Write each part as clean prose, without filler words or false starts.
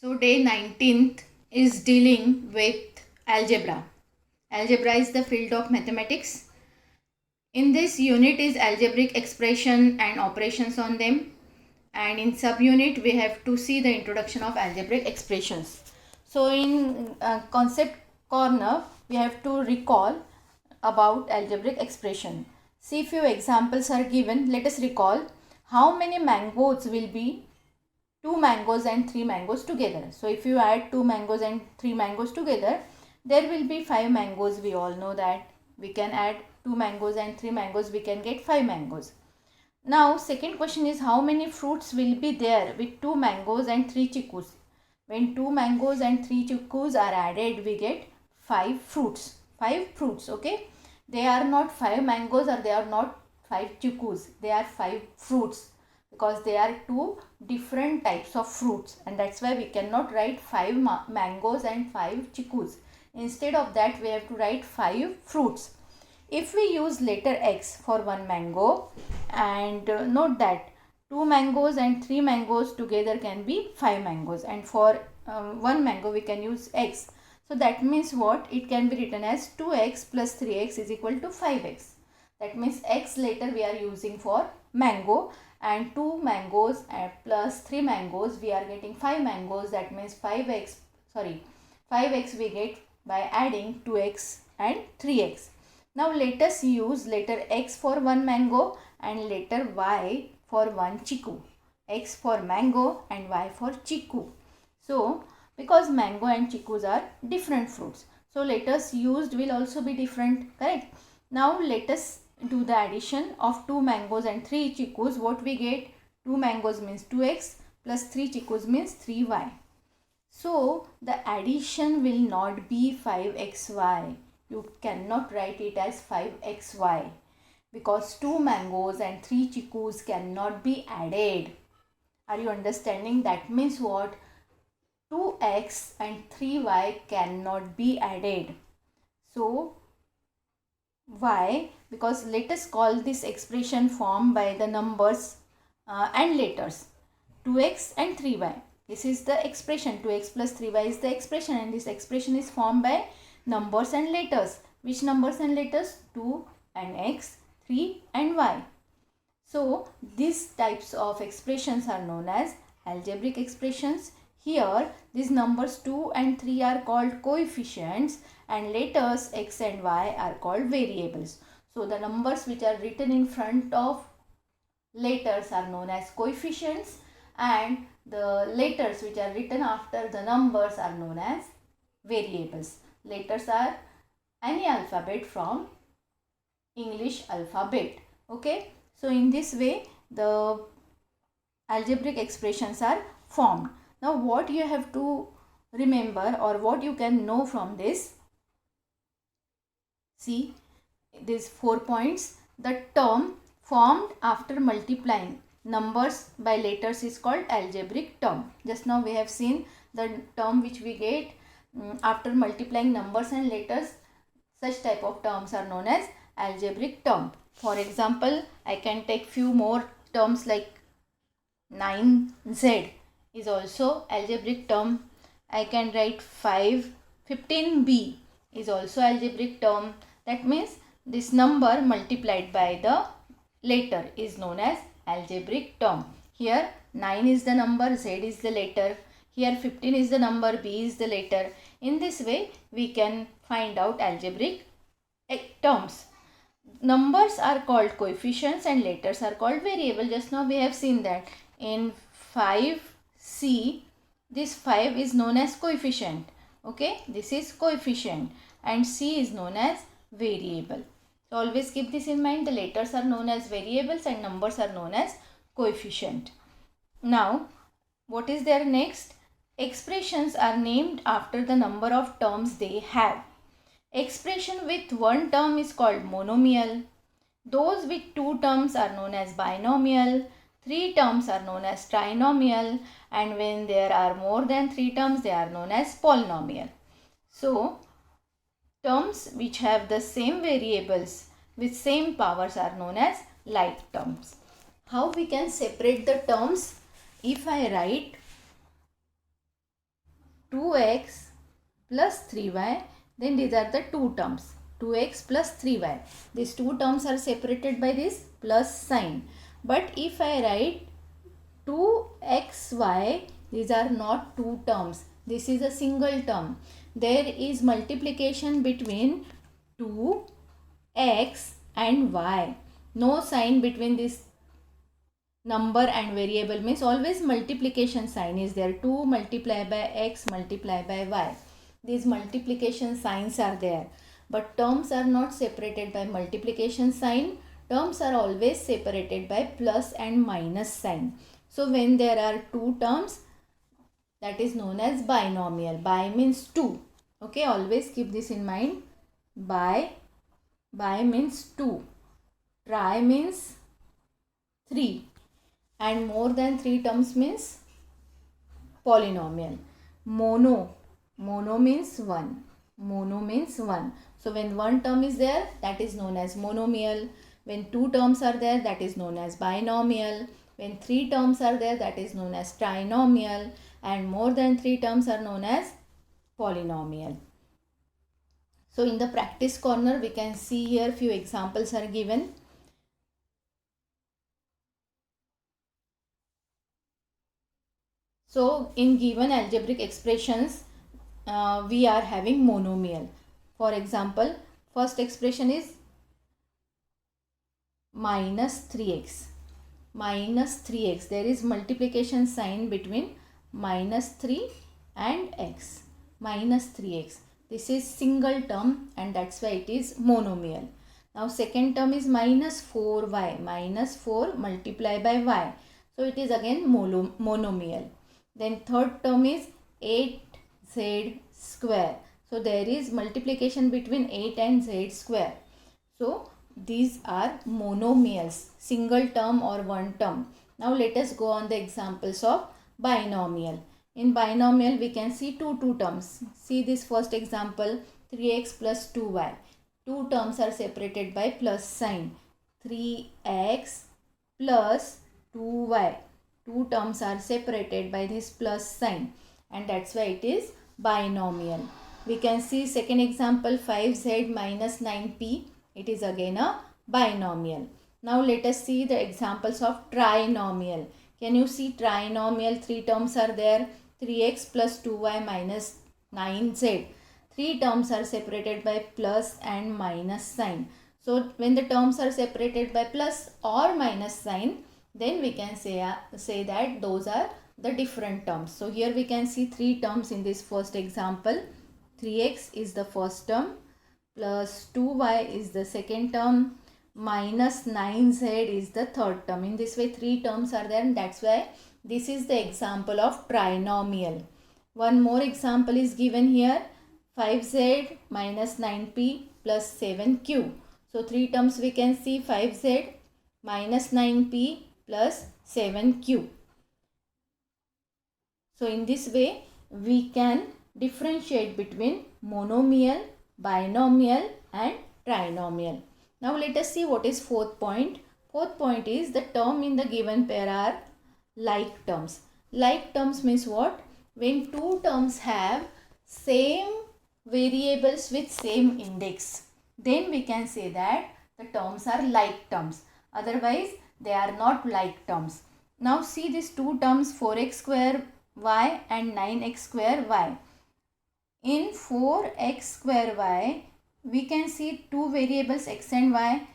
So day 19th is dealing with algebra. Algebra is the field of mathematics. In this unit is algebraic expression and operations on them. And in subunit we have to see the introduction of algebraic expressions. So in concept corner we have to recall about algebraic expression. See, few examples are given. Let us recall how many mangoes will be 2 mangoes and 3 mangoes together. So if you add 2 mangoes and 3 mangoes together, there will be 5 mangoes. We all know that we can add 2 mangoes and 3 mangoes, we can get 5 mangoes. Now second question is how many fruits will be there with 2 mangoes and 3 chickus. When 2 mangoes and 3 chickus are added, we get 5 fruits. 5 fruits, okay. They are not 5 mangoes or they are not 5 chickus. They are 5 fruits, because they are two different types of fruits, and that's why we cannot write 5 mangoes and 5 chickus. Instead of that we have to write 5 fruits. If we use letter X for one mango, and note that 2 mangoes and 3 mangoes together can be 5 mangoes, and for one mango we can use X. So that means what? It can be written as 2x plus 3x is equal to 5x. That means X later we are using for mango, and 2 mangoes plus 3 mangoes we are getting 5 mangoes. That means 5x we get by adding 2x and 3x. Now let us use letter X for one mango and letter Y for one chiku. X for mango and Y for chiku. So because mango and chickus are different fruits, so letters used will also be different, correct? Now let us do the addition of 2 mangoes and 3 chickus. What we get? 2 mangoes means 2x plus 3 chickus means 3y. So the addition will not be 5xy. You cannot write it as 5xy, because 2 mangoes and 3 chickus cannot be added. Are you understanding? That means what? 2x and 3y cannot be added. So why? Because let us call this expression formed by the numbers and letters 2x and 3y. This is the expression. 2x plus 3y is the expression, and this expression is formed by numbers and letters. Which numbers and letters? 2 and x, 3 and y. So these types of expressions are known as algebraic expressions. Here these numbers 2 and 3 are called coefficients, and letters x and y are called variables. So the numbers which are written in front of letters are known as coefficients, and the letters which are written after the numbers are known as variables. Letters are any alphabet from English alphabet, okay. So in this way the algebraic expressions are formed. Now what you have to remember, or what you can know from this, see these 4 points. The term formed after multiplying numbers by letters is called algebraic term. Just now we have seen the term which we get after multiplying numbers and letters. Such type of terms are known as algebraic term. For example, I can take few more terms like 9z is also algebraic term. I can write 15b is also algebraic term. That means this number multiplied by the letter is known as algebraic term. Here 9 is the number, z is the letter. Here 15 is the number, b is the letter. In this way we can find out algebraic terms. Numbers are called coefficients and letters are called variable. Just now we have seen that in 5c this 5 is known as coefficient, okay. This is coefficient, and c is known as variable. So always keep this in mind. The letters are known as variables and numbers are known as coefficient. Now what is there next? Expressions are named after the number of terms they have. Expression with one term is called monomial. Those with 2 terms are known as binomial. 3 terms are known as trinomial, and when there are more than 3 terms they are known as polynomial. So terms which have the same variables with same powers are known as like terms. How we can separate the terms? If I write 2x plus 3y, then these are the two terms, 2x plus 3y. These two terms are separated by this plus sign. But if I write 2xy, these are not two terms. This is a single term. There is multiplication between 2x and y. No sign between this number and variable, means always multiplication sign is there. 2 multiplied by x multiplied by y. These multiplication signs are there. But terms are not separated by multiplication sign. Terms are always separated by plus and minus sign. So when there are two terms, that is known as binomial. Bi means two. Okay, always keep this in mind. Bi means two. Tri means three. And more than three terms means polynomial. Mono means one. Mono means one. So when one term is there, that is known as monomial. When two terms are there, that is known as binomial. When three terms are there, that is known as trinomial. And more than three terms are known as polynomial. So in the practice corner, we can see here few examples are given. So in given algebraic expressions, we are having monomial. For example, first expression is minus 3x. Minus 3x. There is multiplication sign between minus 3 and x. Minus 3x. This is single term and that's why it is monomial. Now second term is minus 4y. Minus 4 multiplied by y. So it is again monomial. Then third term is 8z square. So there is multiplication between 8 and z square. So these are monomials, single term or one term. Now let us go on the examples of binomial. In binomial we can see two terms. See this first example, 3x plus 2y. Two terms are separated by plus sign. 3x plus 2y. Two terms are separated by this plus sign and that's why it is binomial. We can see second example, 5z minus 9p. It is again a binomial. Now let us see the examples of trinomial. Can you see trinomial? Three terms are there. 3x plus 2y minus 9z. Three terms are separated by plus and minus sign. So when the terms are separated by plus or minus sign, then we can say that those are the different terms. So here we can see three terms in this first example. 3x is the first term, plus 2y is the second term, minus 9z is the third term. In this way three terms are there and that's why this is the example of trinomial. One more example is given here, 5z minus 9p plus 7q. So three terms we can see, 5z minus 9p plus 7q. So in this way we can differentiate between monomial, binomial and trinomial. Now let us see what is fourth point. Fourth point is the term in the given pair are like terms. Like terms means what? When two terms have same variables with same index, then we can say that the terms are like terms. Otherwise they are not like terms. Now see these two terms, 4x square y and 9x square y. In 4x square y, we can see two variables x and y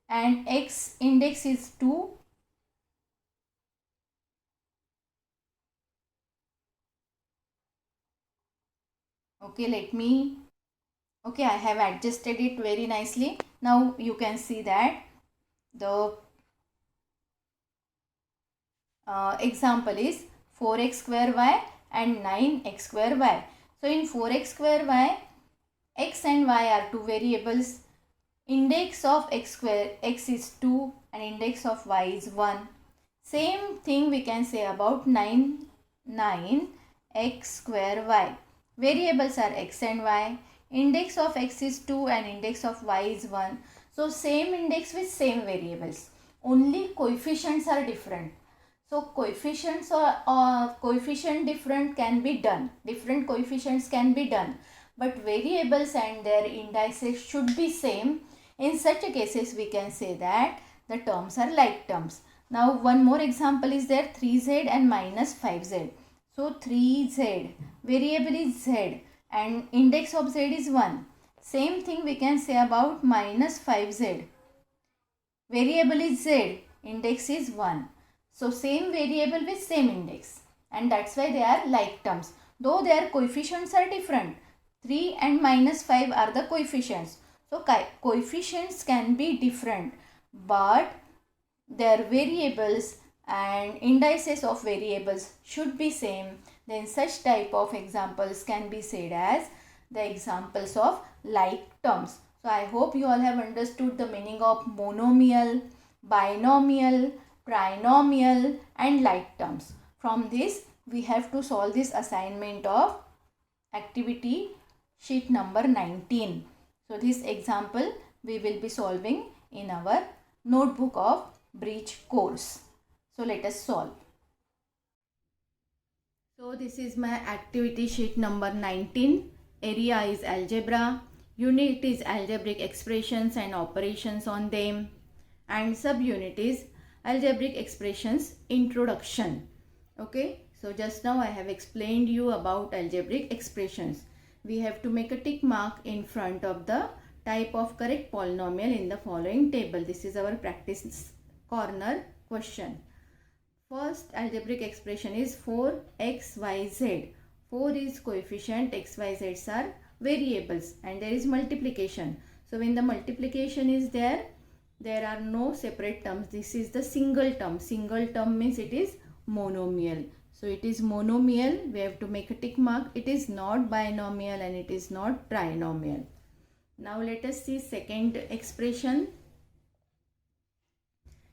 and x index is 2. Okay, I have adjusted it very nicely. Now you can see that the example is 4x square y and 9x square y. So in 4x square y, x and y are two variables. Index of x is 2 and index of y is 1. Same thing we can say about 9x square y. Variables are x and y. Index of x is 2 and index of y is 1. So same index with same variables. Only coefficients are different. So coefficients or coefficient different can be done. Different coefficients can be done. But variables and their indices should be same. In such a cases we can say that the terms are like terms. Now one more example is there, 3z and minus 5z. So 3z, variable is z and index of z is 1. Same thing we can say about minus 5z. Variable is z, index is 1. So same variable with same index, and that's why they are like terms. Though their coefficients are different. 3 and minus 5 are the coefficients. So coefficients can be different, but their variables and indices of variables should be same. Then such type of examples can be said as the examples of like terms. So I hope you all have understood the meaning of monomial, binomial, trinomial and like terms. From this we have to solve this assignment of activity sheet number 19. So this example we will be solving in our notebook of Bridge course. So let us solve. So this is my activity sheet number 19. Area is algebra. Unit is algebraic expressions and operations on them. And subunit is algebraic expressions introduction. Okay. So just now I have explained you about algebraic expressions. We have to make a tick mark in front of the type of correct polynomial in the following table. This is our practice corner question. First algebraic expression is 4xyz. 4 is coefficient, xyz's are variables, and there is multiplication. So when the multiplication is there are no separate terms. This is the single term. Single term means it is monomial. So it is monomial. We have to make a tick mark. It is not binomial and it is not trinomial. Now let us see second expression.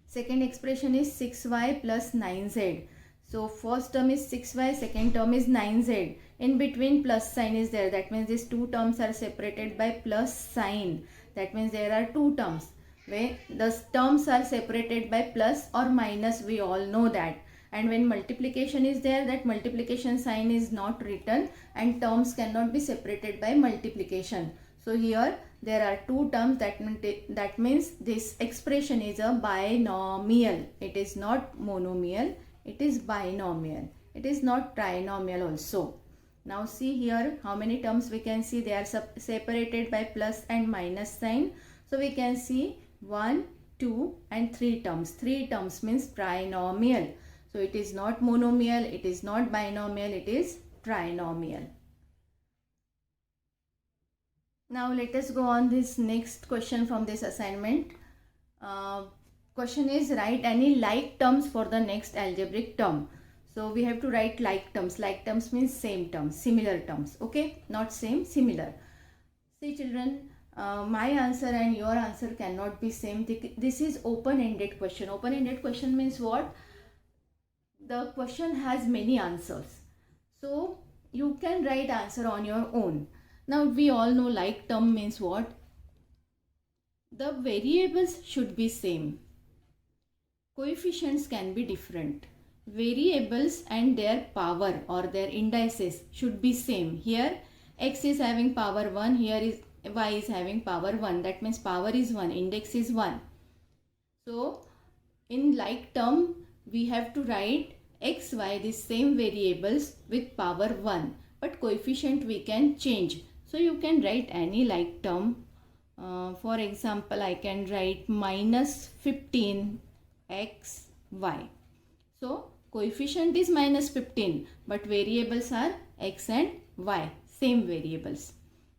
Second expression is 6y plus 9z. So first term is 6y, second term is 9z. In between plus sign is there. That means these two terms are separated by plus sign. That means there are two terms. Where the terms are separated by plus or minus, we all know that. And when multiplication is there, that multiplication sign is not written and terms cannot be separated by multiplication. So here there are two terms, that means this expression is a binomial. It is not monomial, it is binomial. It is not trinomial also. Now see here how many terms we can see. They are separated by plus and minus sign. So we can see 1, 2 and 3 terms. 3 terms means trinomial. So it is not monomial, it is not binomial, it is trinomial. Now let us go on this next question from this assignment. Question is write any like terms for the next algebraic term. So we have to write like terms. Like terms means same terms, similar terms. Okay, not same, similar. See children, my answer and your answer cannot be same. This is open-ended question. Open-ended question means what? The question has many answers. So you can write answer on your own. Now we all know like term means what? The variables should be same. Coefficients can be different. Variables and their power or their indices should be same. Here x is having power 1, here is y is having power 1. That means power is 1, index is 1. So in like term we have to write x, y, the same variables with power 1. But coefficient we can change. So you can write any like term. For example, I can write minus 15 x, y. So coefficient is minus 15, but variables are x and y, same variables.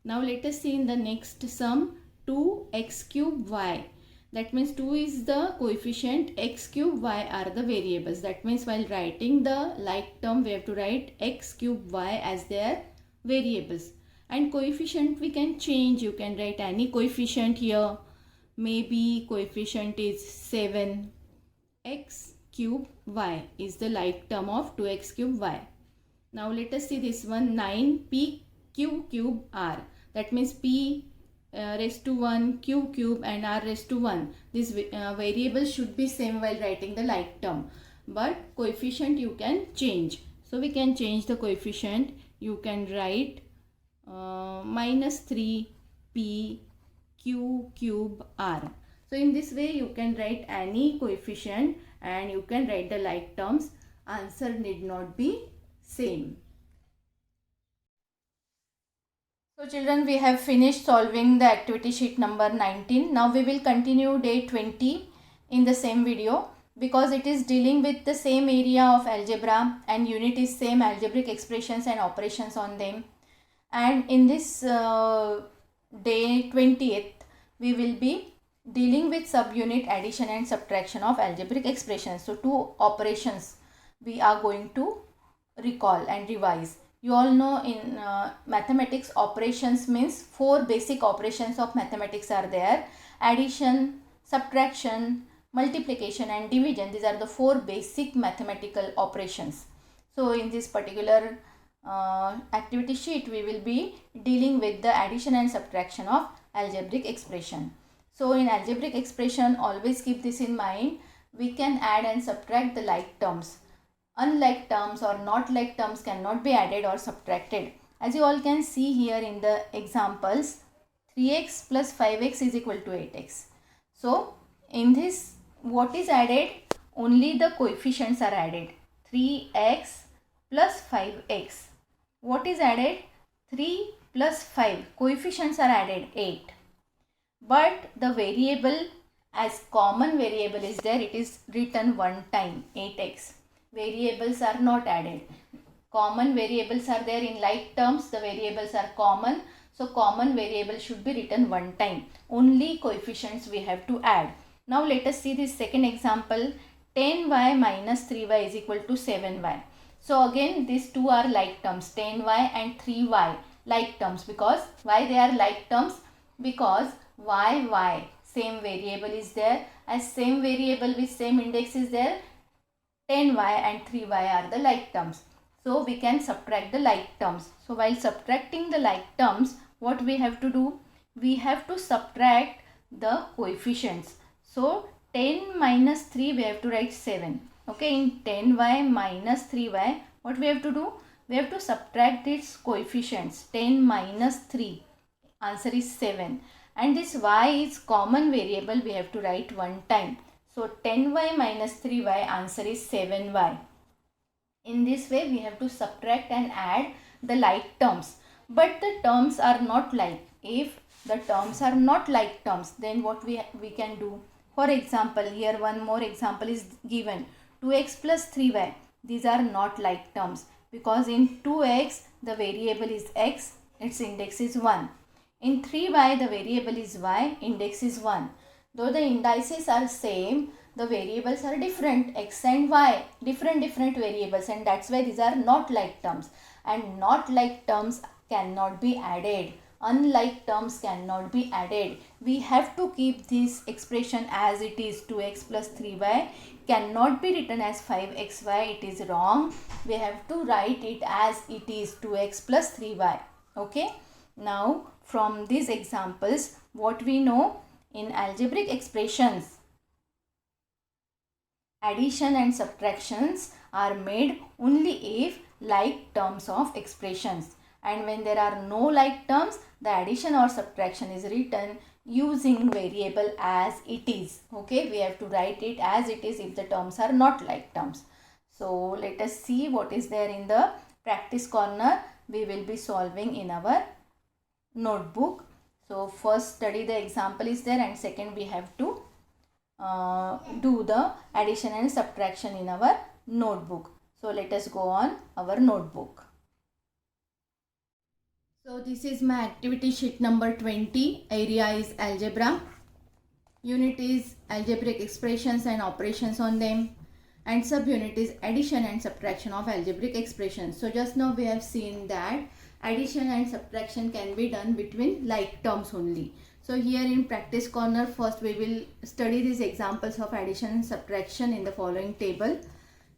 Now let us see in the next sum, 2x cube y. That means 2 is the coefficient, x cube, y are the variables. That means while writing the like term, we have to write x cube, y as their variables. And coefficient we can change. You can write any coefficient here. Maybe coefficient is 7. X cube y is the like term of 2x cube y. Now let us see this one, 9 p cube r. That means p raised to 1, cube and r raised to 1. These variables should be same while writing the like term. but coefficient you can change. So we can change the coefficient. You can write minus 3p q cube r. So in this way you can write any coefficient and you can write the like terms. Answer need not be same. So children, we have finished solving the activity sheet number 19. Now we will continue day 20 in the same video, because it is dealing with the same area of algebra and unit is same, algebraic expressions and operations on them. And in this day 20th, we will be dealing with subunit addition and subtraction of algebraic expressions. So two operations we are going to recall and revise. You all know in mathematics, operations means 4 basic operations of mathematics are there: addition, subtraction, multiplication and division. These are the 4 basic mathematical operations. So in this particular activity sheet, we will be dealing with the addition and subtraction of algebraic expression. So in algebraic expression, always keep this in mind, we can add and subtract the like terms. Unlike terms or not like terms cannot be added or subtracted. As you all can see here in the examples, 3x plus 5x is equal to 8x. So in this, what is added? Only the coefficients are added. 3x plus 5x. What is added? 3 plus 5. Coefficients are added, 8. But the variable, as common variable is there, it is written one time, 8x. Variables are not added. Common variables are there in like terms. The variables are common. So common variable should be written one time. Only coefficients we have to add. Now let us see this second example. 10y minus 3y is equal to 7y. So again these two are like terms. 10y and 3y like terms. Because why they are like terms? Because y same variable is there. As same variable with same index is there, 10y and 3y are the like terms. So we can subtract the like terms. So while subtracting the like terms, what we have to do? We have to subtract the coefficients. So 10 minus 3 we have to write 7. Okay, in 10y minus 3y, what we have to do? We have to subtract its coefficients. 10 minus 3. Answer is 7. And this y is common variable, we have to write one time. So 10y minus 3y, answer is 7y. In this way we have to subtract and add the like terms. But the terms are not like. If the terms are not like terms, then what we can do? For example, here one more example is given. 2x plus 3y. These are not like terms. Because in 2x the variable is x, its index is 1. In 3y the variable is y, index is 1. Though the indices are same, the variables are different, x and y, different variables, and that's why these are not like terms. And not like terms cannot be added. Unlike terms cannot be added. We have to keep this expression as it is. 2x plus 3y cannot be written as 5xy. It is wrong. We have to write it as it is, 2x plus 3y. Okay. Now from these examples, what we know? In algebraic expressions, addition and subtractions are made only if like terms of expressions. And when there are no like terms, the addition or subtraction is written using variable as it is. Okay, we have to write it as it is if the terms are not like terms. So let us see what is there in the practice corner. We will be solving in our notebook. So first study the example is there, and second we have to do the addition and subtraction in our notebook. So let us go on our notebook. So this is my activity sheet number 20. Area is algebra. Unit is algebraic expressions and operations on them. And subunit is addition and subtraction of algebraic expressions. So just now we have seen that addition and subtraction can be done between like terms only. So here in practice corner, first we will study these examples of addition and subtraction in the following table.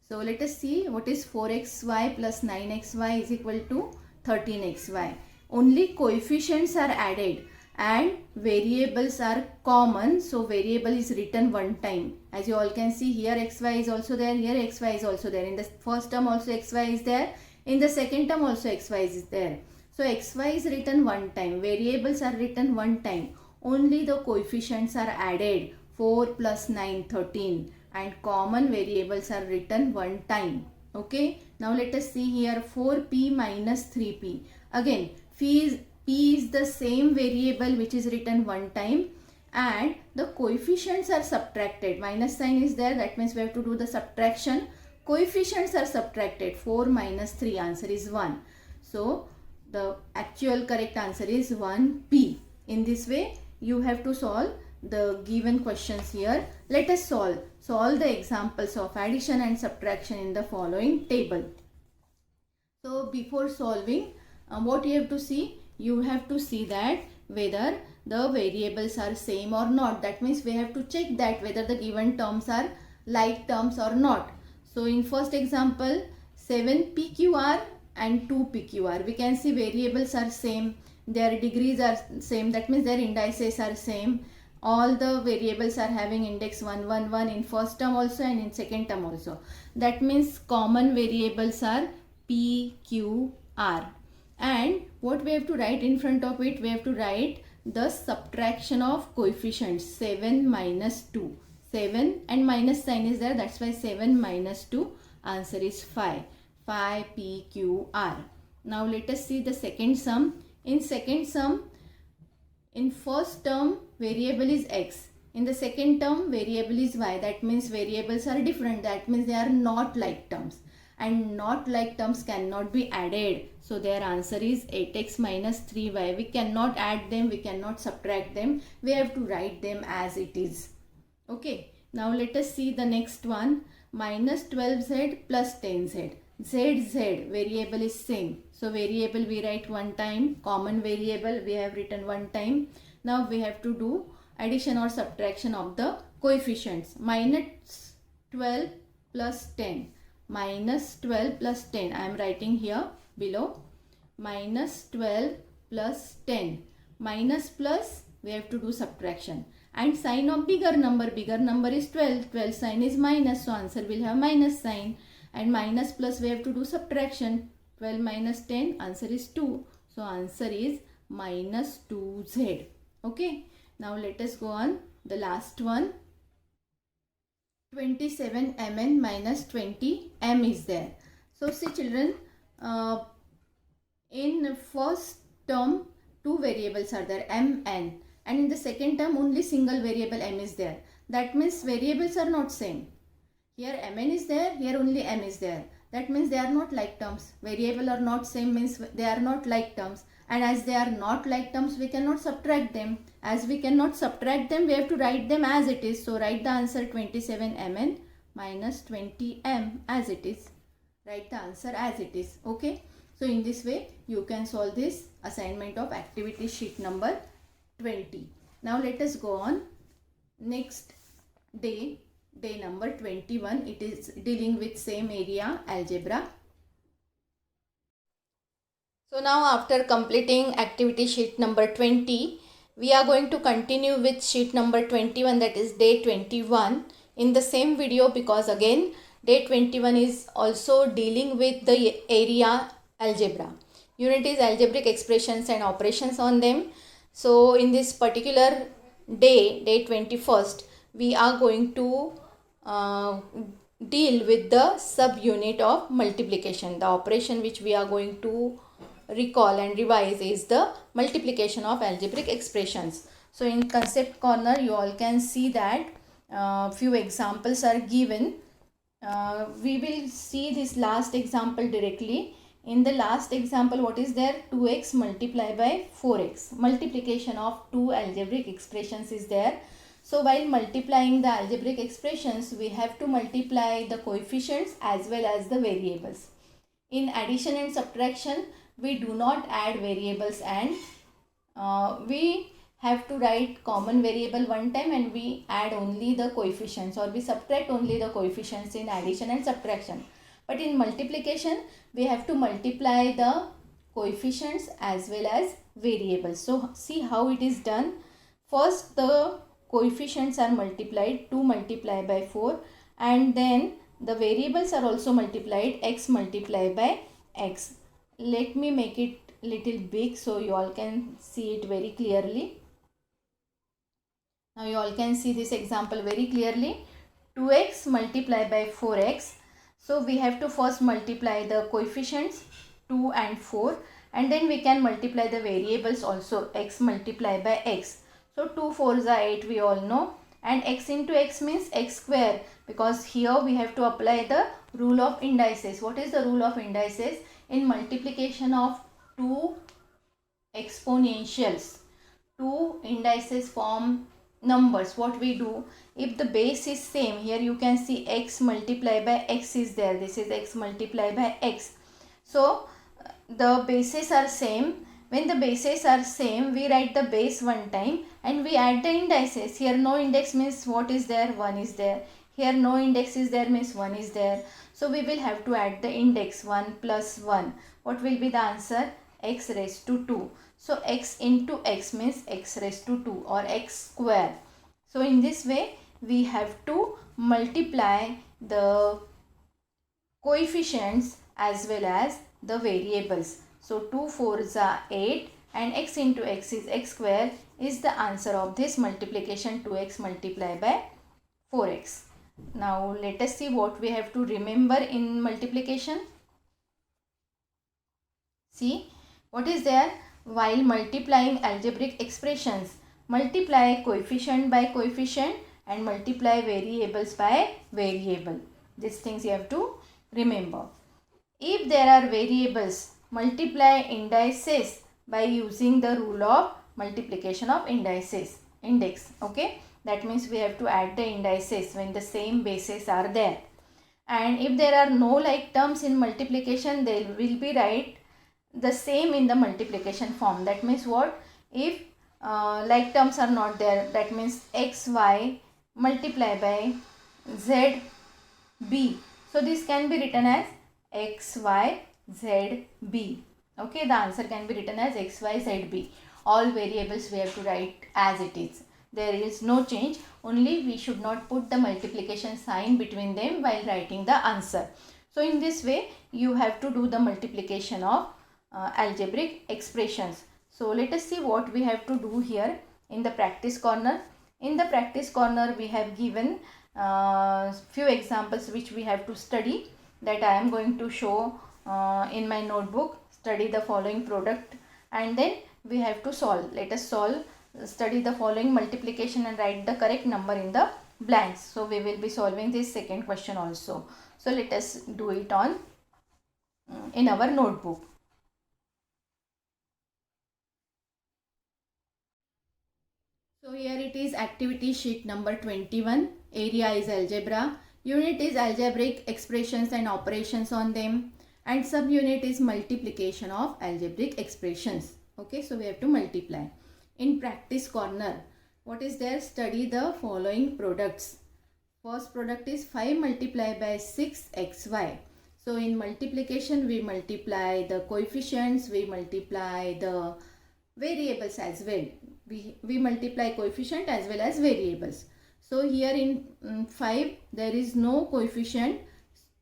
So let us see what is 4xy plus 9xy is equal to 13xy. Only coefficients are added and variables are common, so variable is written one time. As you all can see, here xy is also there, here xy is also there. In the first term also xy is there, in the second term also xy is there. So xy is written one time, variables are written one time, only the coefficients are added, 4 plus 9 13, and common variables are written one time. Okay, now let us see here 4p minus 3p. Again, p is the same variable which is written one time, and the coefficients are subtracted. Minus sign is there, that means we have to do the subtraction. Coefficients are subtracted. 4 minus 3, answer is 1. So the actual correct answer is 1p. In this way you have to solve the given questions here. Let us solve the examples of addition and subtraction in the following table. So before solving, what you have to see? You have to see that whether the variables are same or not. That means we have to check that whether the given terms are like terms or not. So in first example, 7 PQR and 2 PQR, we can see variables are same, their degrees are same, that means their indices are same. All the variables are having index 1 1 1 in first term also and in second term also. That means common variables are PQR. And what we have to write in front of it? We have to write the subtraction of coefficients. 7 minus 2. 7 and minus sign is there. That's why 7 minus 2. Answer is 5. 5 PQR. Now let us see the second sum. In second sum, in first term variable is x. In the second term variable is y. That means variables are different. That means they are not like terms. And not like terms cannot be added. So their answer is 8x minus 3y. We cannot add them, we cannot subtract them. We have to write them as it is. Okay. Now let us see the next one. Minus 12z plus 10z. Z variable is same. So variable we write one time. Common variable we have written one time. Now we have to do addition or subtraction of the coefficients. Minus 12 plus 10. Minus 12 plus 10. I am writing here below. Minus 12 plus 10. Minus plus, we have to do subtraction. And sign of bigger number is 12. 12 sign is minus, so answer will have minus sign. And minus plus we have to do subtraction. 12 minus 10, answer is 2. So answer is minus 2z. Okay. Now let us go on. The last one. 27 mn minus 20 m is there. So see children, in first term two variables are there, m, n, and in the second term only single variable m is there. That means variables are not same. Here mn is there, here only m is there. That means they are not like terms. Variable are not same means they are not like terms. And as they are not like terms, we cannot subtract them. As we cannot subtract them, we have to write them as it is. So write the answer 27 mn minus 20 m as it is. Write the answer as it is. Okay. So in this way, you can solve this assignment of activity sheet number 20. Now let us go on. Next day, day number 21. It is dealing with same area, algebra. So now after completing activity sheet number 20, we are going to continue with sheet number 21, that is day 21 in the same video, because again day 21 is also dealing with the area algebra. Unit is algebraic expressions and operations on them. So in this particular day, day 21st, we are going to deal with the subunit of multiplication. The operation which we are going to recall and revise is the multiplication of algebraic expressions. So in concept corner, you all can see that few examples are given. We will see this last example directly. In the last example, what is there? 2x multiplied by 4x. Multiplication of two algebraic expressions is there. So while multiplying the algebraic expressions, we have to multiply the coefficients as well as the variables. In addition and subtraction, we do not add variables, and we have to write common variable one time and we add only the coefficients, or we subtract only the coefficients in addition and subtraction. But in multiplication, we have to multiply the coefficients as well as variables. So see how it is done. First the coefficients are multiplied, 2 multiplied by 4, and then the variables are also multiplied, x multiplied by x. Let me make it little big so you all can see it very clearly. Now you all can see this example very clearly. 2x multiplied by 4x. So we have to first multiply the coefficients 2 and 4, and then we can multiply the variables also, x multiplied by x. So 2 4s are 8, we all know, and x into x means x square, because here we have to apply the rule of indices. What is the rule of indices? In multiplication of two exponentials, two indices form numbers. What we do, if the base is same, here you can see x multiplied by x is there, this is x multiplied by x. So the bases are same. When the bases are same, we write the base one time and we add the indices. Here no index means what is there? 1 is there. Here no index is there means 1 is there. So we will have to add the index 1 plus 1. What will be the answer? X raised to 2. So x into x means x raised to 2 or x square. So in this way we have to multiply the coefficients as well as the variables. So 2 4s are 8 and x into x is x square is the answer of this multiplication, 2x multiplied by 4x. Now let us see what we have to remember in multiplication. See what is there? While multiplying algebraic expressions, multiply coefficient by coefficient and multiply variables by variable. These things you have to remember. If there are variables, multiply indices by using the rule of multiplication of indices. Index. Okay. That means we have to add the indices when the same bases are there. And if there are no like terms in multiplication, they will be write the same in the multiplication form. That means what? If like terms are not there, that means xy multiplied by zb. So this can be written as xyzb. Okay, the answer can be written as xyzb. All variables we have to write as it is. There is no change, only we should not put the multiplication sign between them while writing the answer. So in this way you have to do the multiplication of algebraic expressions. So let us see what we have to do here in the practice corner. In the practice corner we have given few examples which we have to study, that I am going to show in my notebook. Study the following product and then we have to solve. Let us solve, study the following multiplication and write the correct number in the blanks. So we will be solving this second question also. So let us do it on in our notebook. So here it is, activity sheet number 21. Area is algebra. Unit is algebraic expressions and operations on them. And subunit is multiplication of algebraic expressions. Okay, so we have to multiply. In practice corner, what is there? Study the following products. First product is 5 multiplied by 6xy. So in multiplication we multiply the coefficients, we multiply the variables as well. We multiply coefficient as well as variables. So here in 5 there is no coefficient,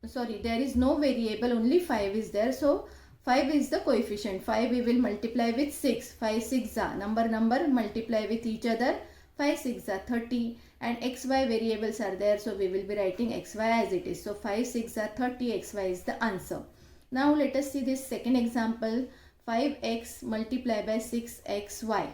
sorry, there is no variable, only 5 is there. So 5 is the coefficient. 5 we will multiply with 6. 5 6 are number multiply with each other. 5 6 are 30 and xy variables are there. So we will be writing xy as it is. So 5 6 are 30, xy is the answer. Now let us see this second example. 5x multiplied by 6xy.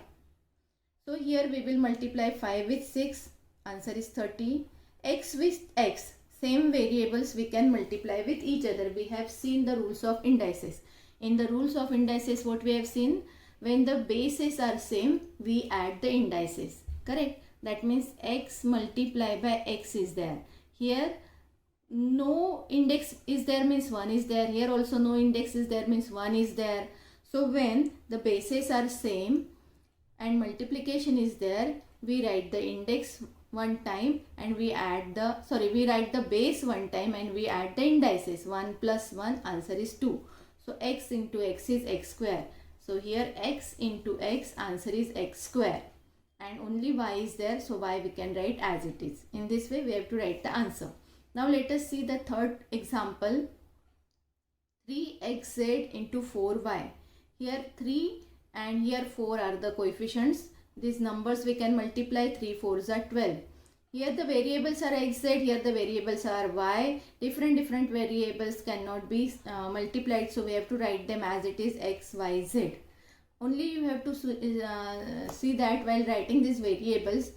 So here we will multiply 5 with 6. Answer is 30. X with x. Same variables we can multiply with each other. We have seen the rules of indices. In the rules of indices, what we have seen? When the bases are same, we add the indices. Correct? That means x multiplied by x is there. Here no index is there means 1 is there. Here also no index is there means 1 is there. So when the bases are same and multiplication is there, we write the index one time and we add the, sorry, we write the base one time and we add the indices. 1 plus 1, answer is 2. So x into x is x square. So here x into x, answer is x square. And only y is there, so y we can write as it is. In this way we have to write the answer. Now let us see the third example. 3xz into 4y. Here 3 and here 4 are the coefficients. These numbers we can multiply. 3 4s are 12. Here the variables are xz, here the variables are y. Different variables cannot be multiplied, so we have to write them as it is x, y, z. Only you have to see that while writing these variables,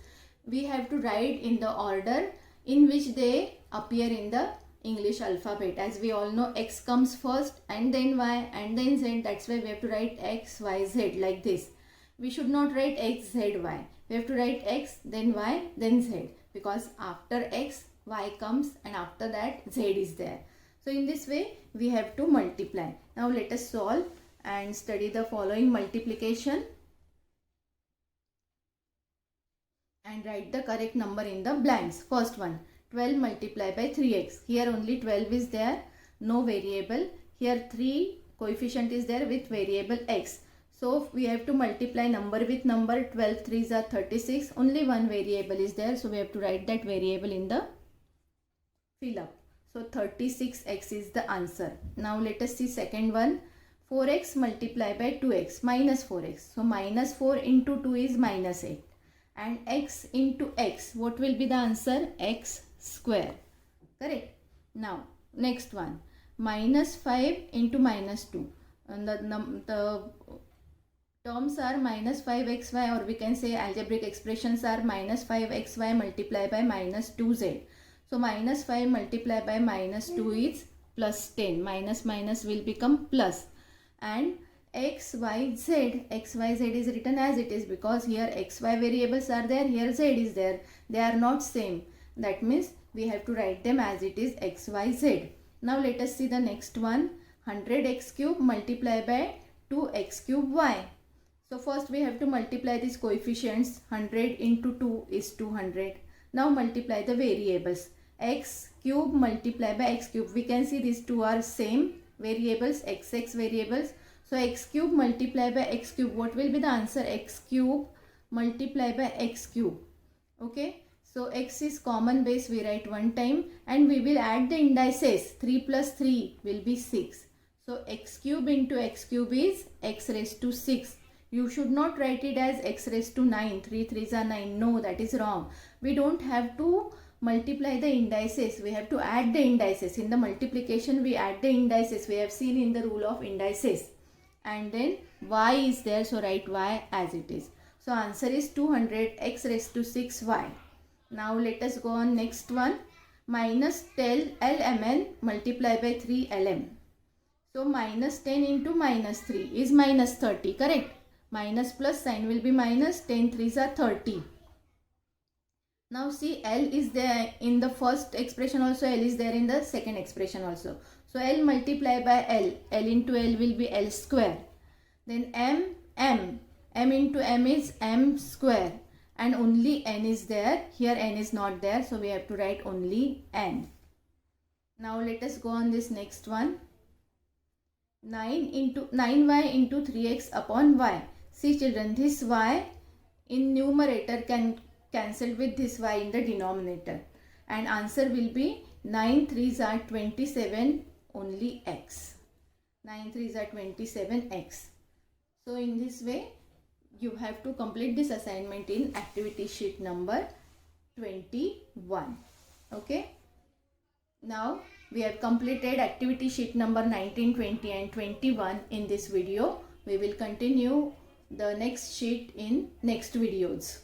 we have to write in the order in which they appear in the English alphabet. As we all know, x comes first and then y and then z. That's why we have to write x, y, z like this. We should not write x, z, y. We have to write x, then y, then z. Because after x, y comes and after that z is there. So in this way, we have to multiply. Now let us solve and study the following multiplication. And write the correct number in the blanks. First one, 12 multiplied by 3x. Here only 12 is there, no variable. Here 3 coefficient is there with variable x. So we have to multiply number with number. 12 3s are 36. Only one variable is there, so we have to write that variable in the fill up. So 36x is the answer. Now let us see second one. 4x multiplied by 2x minus 4x. So minus 4 into 2 is minus 8. And x into x, what will be the answer? X square. Correct. Now next one, minus 5 into minus 2. And the terms are minus 5xy, or we can say algebraic expressions are minus 5xy multiplied by minus 2z. So minus 5 multiplied by minus 2 is plus 10. Minus minus will become plus. And x, y, z. X, y, z is written as it is because here x, y variables are there, here z is there. They are not same. That means we have to write them as it is x, y, z. Now let us see the next one. 100x cube multiplied by 2x cube y. So first we have to multiply these coefficients. 100 into 2 is 200. Now multiply the variables. X cube multiplied by x cube. We can see these two are same variables, x variables. So x cube multiplied by x cube. What will be the answer? X cube multiplied by x cube. Okay. So x is common base. We write one time and we will add the indices. 3 plus 3 will be 6. So x cube into x cube is x raised to 6. You should not write it as x raised to 9. 3 3s are 9. No, that is wrong. We don't have to multiply the indices. We have to add the indices. In the multiplication, we add the indices. We have seen in the rule of indices. And then y is there, so write y as it is. So answer is 200 x raised to 6y. Now let us go on next one. Minus 10 lmn multiplied by 3 lm. So minus 10 into minus 3 is minus 30, correct? Minus plus sign will be minus. 10 3s are 30. Now see, L is there in the first expression also, L is there in the second expression also. So L multiplied by L, L into L will be L square. Then M into M is M square. And only N is there. Here N is not there, so we have to write only N. Now let us go on this next one. 9y into 3x upon y. See children, this y in numerator can cancel with this y in the denominator. And answer will be 9 3s are 27, only x. 9 3s are 27x. So in this way, you have to complete this assignment in activity sheet number 21. Okay. Now we have completed activity sheet number 19, 20 and 21 in this video. We will continue the next sheet in next videos.